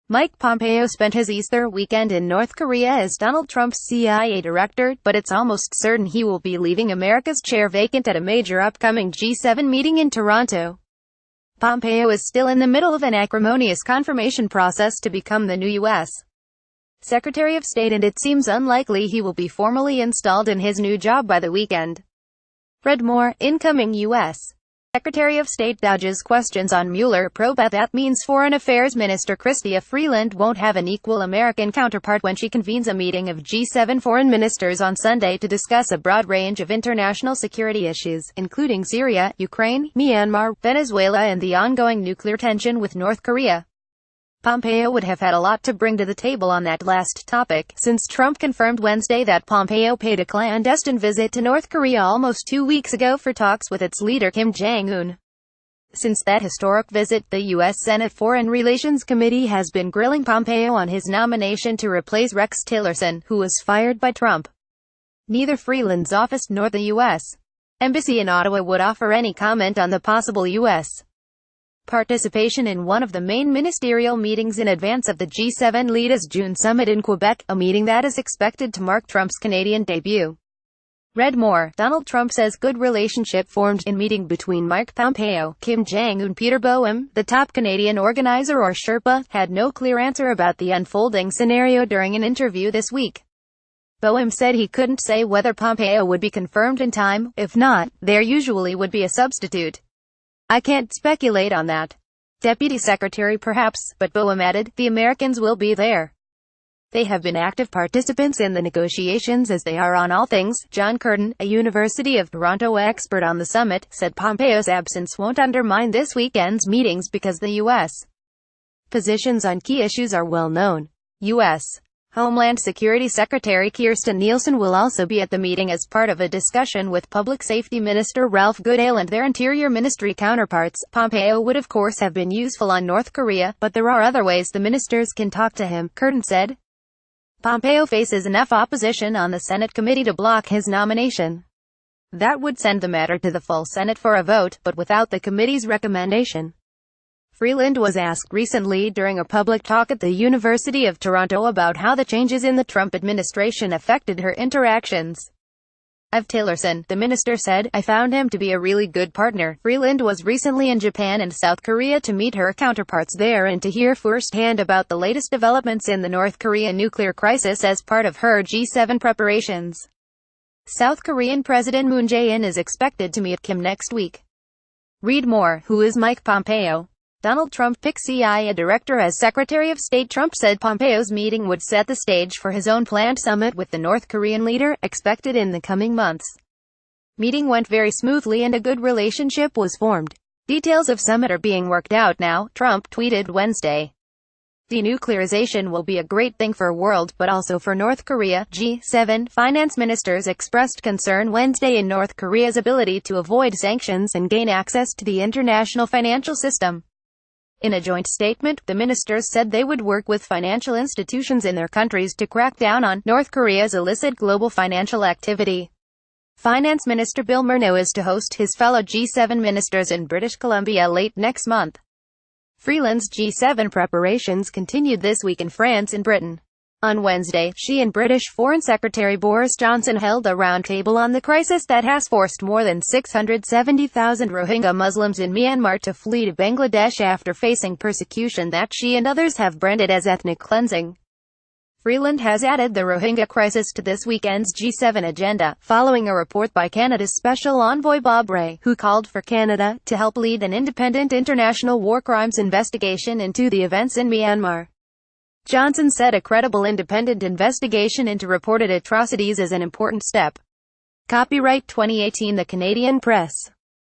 Mike Pompeo spent his Easter weekend in North Korea as Donald Trump's CIA director, but it's almost certain he will be leaving America's chair vacant at a major upcoming G7 meeting in Toronto. Pompeo is still in the middle of an acrimonious confirmation process to become the new U.S. Secretary of State, and it seems unlikely he will be formally installed in his new job by the weekend. Read more. Incoming U.S. Secretary of State dodges questions on Mueller probe. That means Foreign Affairs Minister Chrystia Freeland won't have an equal American counterpart when she convenes a meeting of G7 foreign ministers on Sunday to discuss a broad range of international security issues, including Syria, Ukraine, Myanmar, Venezuela, and the ongoing nuclear tension with North Korea. Pompeo would have had a lot to bring to the table on that last topic, since Trump confirmed Wednesday that Pompeo paid a clandestine visit to North Korea almost 2 weeks ago for talks with its leader Kim Jong-un. Since that historic visit, the U.S. Senate Foreign Relations Committee has been grilling Pompeo on his nomination to replace Rex Tillerson, who was fired by Trump. Neither Freeland's office nor the U.S. Embassy in Ottawa would offer any comment on the possible U.S. participation in one of the main ministerial meetings in advance of the G7 leaders' June summit in Quebec, a meeting that is expected to mark Trump's Canadian debut. Read more. Donald Trump says good relationship formed in meeting between Mike Pompeo, Kim Jong-un. Peter Boehm, the top Canadian organizer or Sherpa, had no clear answer about the unfolding scenario during an interview this week. Boehm said he couldn't say whether Pompeo would be confirmed in time. If not, there usually would be a substitute. I can't speculate on that. Deputy Secretary perhaps, but Boehm added, the Americans will be there. They have been active participants in the negotiations as they are on all things. John Curtin, a University of Toronto expert on the summit, said Pompeo's absence won't undermine this weekend's meetings because the U.S. positions on key issues are well known. U.S. Homeland Security Secretary Kirstjen Nielsen will also be at the meeting as part of a discussion with Public Safety Minister Ralph Goodale and their Interior Ministry counterparts. Pompeo would of course have been useful on North Korea, but there are other ways the ministers can talk to him, Curtin said. Pompeo faces enough opposition on the Senate committee to block his nomination. That would send the matter to the full Senate for a vote, but without the committee's recommendation. Freeland was asked recently during a public talk at the University of Toronto about how the changes in the Trump administration affected her interactions. Of Tillerson, the minister said, I found him to be a really good partner. Freeland was recently in Japan and South Korea to meet her counterparts there and to hear firsthand about the latest developments in the North Korea nuclear crisis as part of her G7 preparations. South Korean President Moon Jae-in is expected to meet Kim next week. Read more. Who is Mike Pompeo? Donald Trump picks CIA director as Secretary of State. Trump said Pompeo's meeting would set the stage for his own planned summit with the North Korean leader, expected in the coming months. Meeting went very smoothly and a good relationship was formed. Details of summit are being worked out now, Trump tweeted Wednesday. Denuclearization will be a great thing for the world, but also for North Korea. G7 finance ministers expressed concern Wednesday in North Korea's ability to avoid sanctions and gain access to the international financial system. In a joint statement, the ministers said they would work with financial institutions in their countries to crack down on North Korea's illicit global financial activity. Finance Minister Bill Murno is to host his fellow G7 ministers in British Columbia late next month. Freeland's G7 preparations continued this week in France and Britain. On Wednesday, she and British Foreign Secretary Boris Johnson held a roundtable on the crisis that has forced more than 670,000 Rohingya Muslims in Myanmar to flee to Bangladesh after facing persecution that she and others have branded as ethnic cleansing. Freeland has added the Rohingya crisis to this weekend's G7 agenda, following a report by Canada's Special Envoy Bob Rae, who called for Canada to help lead an independent international war crimes investigation into the events in Myanmar. Johnson said a credible independent investigation into reported atrocities is an important step. Copyright 2018 The Canadian Press.